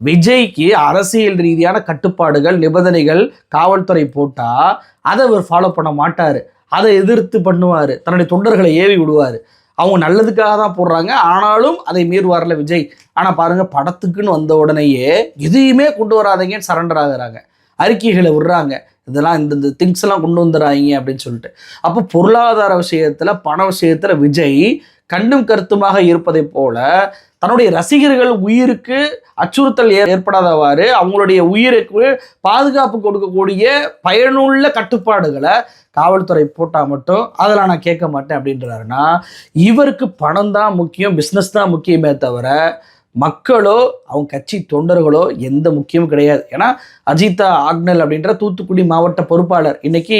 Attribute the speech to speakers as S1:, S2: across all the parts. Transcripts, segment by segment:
S1: விஜய்க்கு அரசியல் ரீதியான கட்டுப்பாடுகள், நிபந்தனைகள் காவல்துறை போட்டா அதை அவர் ஃபாலோ பண்ண மாட்டாரு. அதை எதிர்த்து பண்ணுவாரு. தன்னுடைய தொண்டர்களை ஏவி விடுவாரு. அவங்க நல்லதுக்காக தான் போடுறாங்க. ஆனாலும் அதை மீறுவார்ல விஜய். ஆனா பாருங்க, படத்துக்குன்னு வந்த உடனேயே எதையுமே கொண்டு வராதீங்கன்னு சரண்டர் ஆகுறாங்க. அறிக்கைகளை விடுறாங்க. இதெல்லாம் இந்த திங்ஸ் எல்லாம் கொண்டு வந்துடுறாங்க அப்படின்னு சொல்லிட்டு. அப்போ பொருளாதார விஷயத்துல, பண விஷயத்துல விஜய் கண்ணும் கருத்துமாக இருப்பதை போல தன்னுடைய ரசிகர்கள் உயிருக்கு அச்சுறுத்தல் ஏற்படாதவாறு அவங்களுடைய உயிருக்கு பாதுகாப்பு கொடுக்கக்கூடிய பயனுள்ள கட்டுப்பாடுகளை காவல்துறை போட்டால் மட்டும் அதெல்லாம் நான் கேட்க மாட்டேன் அப்படின்றாருன்னா, இவருக்கு பணம் தான் முக்கியம், பிஸ்னஸ் தான் முக்கியமே தவிர மக்களோ அவங்க கட்சி தொண்டர்களோ எந்த முக்கியமும் கிடையாது. ஏன்னா அஜிதா ஆக்னல் அப்படின்ற தூத்துக்குடி மாவட்ட பொறுப்பாளர் இன்னைக்கு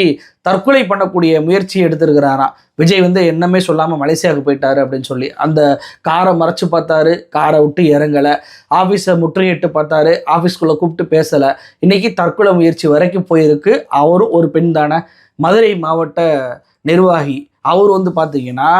S1: தற்கொலை பண்ணக்கூடிய முயற்சி எடுத்திருக்கிறாராம். விஜய் என்னமே சொல்லாமல் மலேசியாவுக்கு போயிட்டாரு அப்படின்னு சொல்லி அந்த காரை மறைச்சு பார்த்தாரு, காரை விட்டு இறங்கலை, ஆஃபீஸை முற்றுகையிட்டு பார்த்தாரு, ஆஃபீஸ்குள்ளே கூப்பிட்டு பேசலை, இன்னைக்கு தற்கொலை முயற்சி வரைக்கும் போயிருக்கு. அவரும் ஒரு பெண் தானே, மதுரை மாவட்ட நிர்வாகி. அவர் பார்த்தீங்கன்னா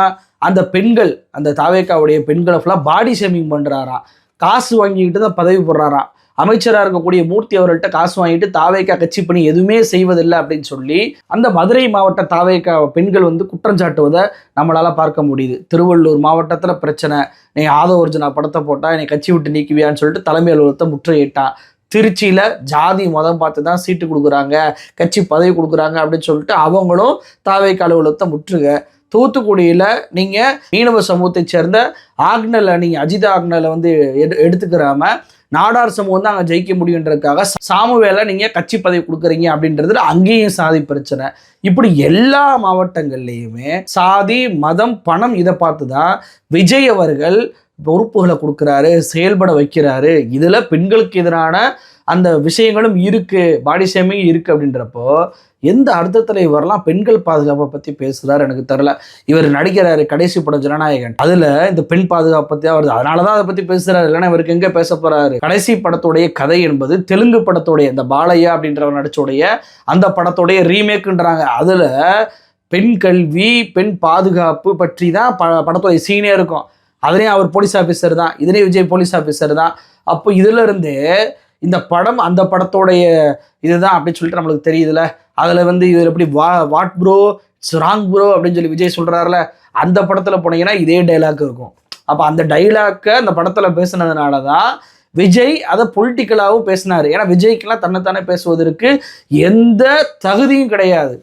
S1: அந்த பெண்கள், அந்த தாவேக்காவுடைய பெண்களை ஃபுல்லாக பாடி ஷேமிங் பண்ணுறாராம். காசு வாங்கிக்கிட்டு தான் பதவி போடுறாராம். அமைச்சராக இருக்கக்கூடிய மூர்த்தி அவர்கள்ட்ட காசு வாங்கிட்டு தாவேக்கா கட்சி பணி எதுவுமே செய்வதில்லை அப்படின்னு சொல்லி அந்த மதுரை மாவட்ட தாவேக்கா பெண்கள் குற்றம் சாட்டுவதை நம்மளால பார்க்க முடியுது. திருவள்ளூர் மாவட்டத்தில் பிரச்சனை, நீ ஆதவர்ஜுனா படத்தை போட்டா என்னை கட்சி விட்டு நீக்குவியான்னு சொல்லிட்டு தலைமை அலுவலகத்தை முற்றுகையிட்டான். திருச்சியில் ஜாதி மதம் பார்த்து தான் சீட்டு கொடுக்குறாங்க, கட்சி பதவி கொடுக்குறாங்க அப்படின்னு சொல்லிட்டு அவங்களும் தாவேக்கா அலுவலகத்தை முற்றுகை. தூத்துக்குடியில் நீங்கள் மீனவ சமூகத்தை சேர்ந்த ஆக்னலை, நீங்கள் அஜிதா ஆக்னலை எடுத்துக்கிறாம நாடார் சமூகம் தான் அங்கே ஜெயிக்க முடியுன்றதுக்காக சாமுவேலை நீங்கள் கட்சி பதவி கொடுக்குறீங்க அப்படின்றது அங்கேயும் சாதி பிரச்சனை. இப்படி எல்லா மாவட்டங்கள்லையுமே சாதி, மதம், பணம் இதை பார்த்து தான் விஜய் அவர்கள் பொறுப்புகளை கொடுக்குறாரு, செயல்பட வைக்கிறாரு. இதில் பெண்களுக்கு எதிரான அந்த விஷயங்களும் இருக்கு, பாடி ஷேமிங் இருக்கு. அப்படின்றப்போ எந்த அர்த்தத்தில் இவரெல்லாம் பெண்கள் பாதுகாப்பை பற்றி பேசுகிறாரு எனக்கு தெரியல. இவர் நடிக்கிறாரு கடைசி படம் ஜனநாயகன், அதில் இந்த பெண் பாதுகாப்பு பற்றி வருது, அதனால தான் அதை பற்றி பேசுகிறாரு. இல்லைன்னா இவருக்கு எங்கே பேச போகிறாரு? கடைசி படத்துடைய கதை என்பது தெலுங்கு படத்துடைய இந்த பாலையா அப்படின்றவர் நடிச்சோடைய அந்த படத்துடைய ரீமேக்குன்றாங்க. அதில் பெண் கல்வி, பெண் பாதுகாப்பு பற்றி தான் படத்துடைய சீனே இருக்கும். அதுலேயும் அவர் போலீஸ் ஆஃபீஸர் தான், இதுலேயும் விஜய் போலீஸ் ஆஃபீஸர் தான். அப்போ இதிலிருந்து இந்த படம் அந்த படத்தோடைய இதுதான் அப்படின்னு சொல்லிட்டு நம்மளுக்கு தெரியுதுல்ல. அதில் இதில் எப்படி what bro it's wrong bro அப்படின்னு சொல்லி விஜய் சொல்கிறாருல, அந்த படத்தில் போனீங்கன்னா இதே டைலாக் இருக்கும். அப்போ அந்த டைலாக்கை அந்த படத்தில் பேசுனதுனால தான் விஜய் அதை பொலிட்டிக்கலாகவும் பேசினார். ஏன்னா விஜய்க்கெல்லாம் தன்னைத்தானே பேசுவதற்கு எந்த தகுதியும் கிடையாது.